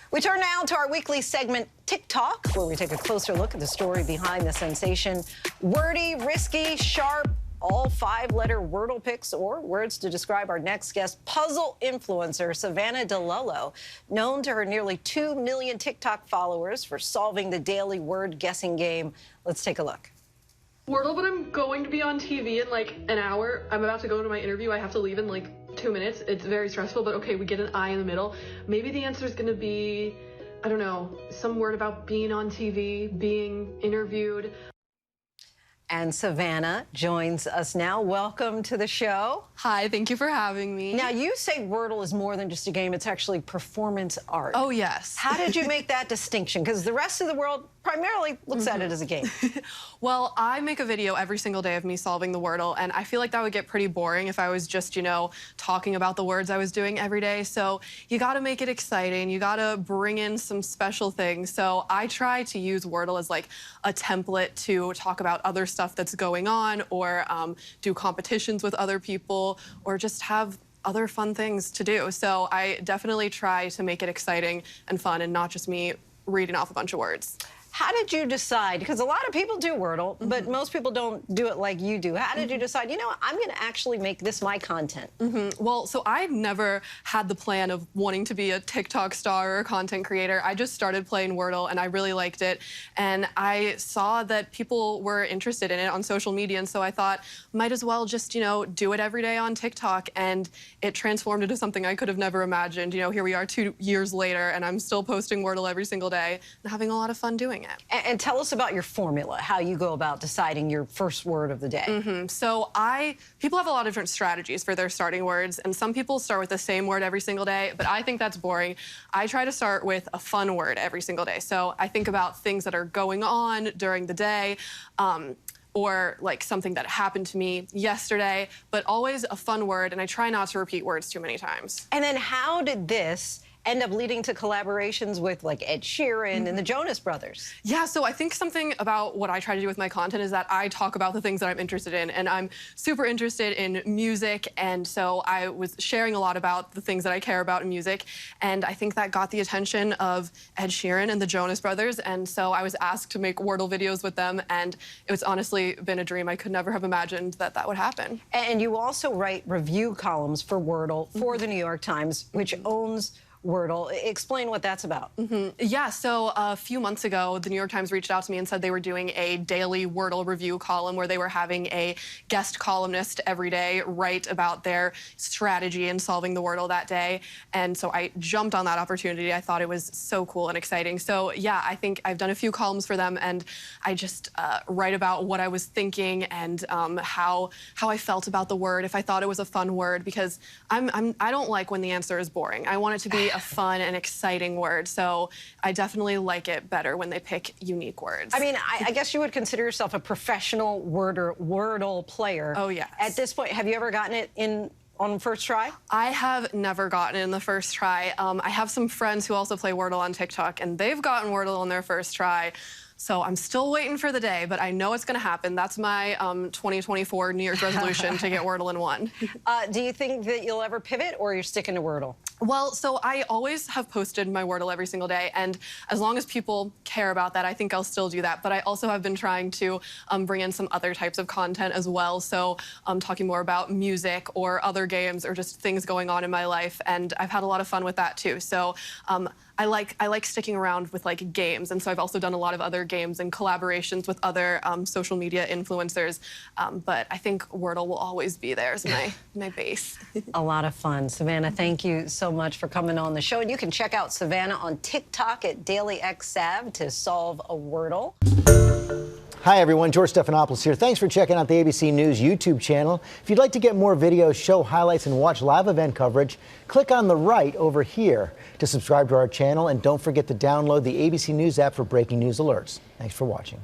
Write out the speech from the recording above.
We turn now to our weekly segment, Tik Talk, where we take a closer look at the story behind the sensation. Wordy, risky, sharp, all 5-letter Wordle picks or words to describe our next guest, puzzle influencer Savannah DeLullo, known to her nearly 2 million TikTok followers for solving the daily word guessing game. Let's take a look. Wordle, but I'm going to be on TV in like an hour. I'm about to go to my interview. I have to leave in like 2 minutes. It's very stressful, but okay, we get an I in the middle. Maybe the answer is going to be, I don't know, some word about being on TV, being interviewed. And Savannah joins us now. Welcome to the show. Hi, thank you for having me. Now, you say Wordle is more than just a game. It's actually performance art. Oh, yes. How did you make that distinction? Because the rest of the world primarily looks at it as a game. Well, I make a video every single day of me solving the Wordle, and I feel like that would get pretty boring if I was just, you know, talking about the words I was doing every day. So you got to make it exciting. You got to bring in some special things. So I try to use Wordle as like a template to talk about other stuff that's going on, or do competitions with other people, or just have other fun things to do. So I definitely try to make it exciting and fun and not just me reading off a bunch of words. How did you decide? Because a lot of people do Wordle, but most people don't do it like you do. How did you decide, you know what, I'm going to actually make this my content? Well, so I've never had the plan of wanting to be a TikTok star or a content creator. I just started playing Wordle, and I really liked it. And I saw that people were interested in it on social media, and so I thought, might as well just, you know, do it every day on TikTok. And it transformed into something I could have never imagined. You know, here we are 2 years later, and I'm still posting Wordle every single day and having a lot of fun doing it. And tell us about your formula, how you go about deciding your first word of the day. So people have a lot of different strategies for their starting words, and some people start with the same word every single day, but I think that's boring. I try to start with a fun word every single day. So I think about things that are going on during the day, or like something that happened to me yesterday, but always a fun word, and I try not to repeat words too many times. And then how did this end up leading to collaborations with like Ed Sheeran and the Jonas Brothers? Yeah, so I think something about what I try to do with my content is that I talk about the things that I'm interested in, and I'm super interested in music, and so I was sharing a lot about the things that I care about in music, and I think that got the attention of Ed Sheeran and the Jonas Brothers, and so I was asked to make Wordle videos with them, and it's honestly been a dream. I could never have imagined that that would happen. And you also write review columns for Wordle for the New York Times, which owns Wordle. Explain what that's about. Yeah, so a few months ago, the New York Times reached out to me and said they were doing a daily Wordle review column where they were having a guest columnist every day write about their strategy in solving the Wordle that day. And so I jumped on that opportunity. I thought it was so cool and exciting. So yeah, I think I've done a few columns for them, and I just write about what I was thinking and how I felt about the word, if I thought it was a fun word, because I don't like when the answer is boring. I want it to be a fun and exciting word, so I definitely like it better when they pick unique words. I mean, I guess you would consider yourself a professional Wordle player. Oh, yes. At this point, have you ever gotten it in on first try? I have never gotten it in the first try. I have some friends who also play Wordle on TikTok, and they've gotten Wordle on their first try. So I'm still waiting for the day, but I know it's going to happen. That's my 2024 New Year's resolution, to get Wordle in one. Do you think that you'll ever pivot, or you're sticking to Wordle? Well, so I always have posted my Wordle every single day, and as long as people care about that, I think I'll still do that. But I also have been trying to bring in some other types of content as well, so talking more about music or other games or just things going on in my life, and I've had a lot of fun with that too. So I like sticking around with like games, and so I've also done a lot of other games and collaborations with other social media influencers. But I think Wordle will always be there as my base. A lot of fun. Savannah, thank you so much for coming on the show. And you can check out Savannah on TikTok at DailyXSav to solve a Wordle. Hi everyone, George Stephanopoulos here. Thanks for checking out the ABC News YouTube channel. If you'd like to get more videos, show highlights, and watch live event coverage, click on the right over here to subscribe to our channel, and don't forget to download the ABC News app for breaking news alerts. Thanks for watching.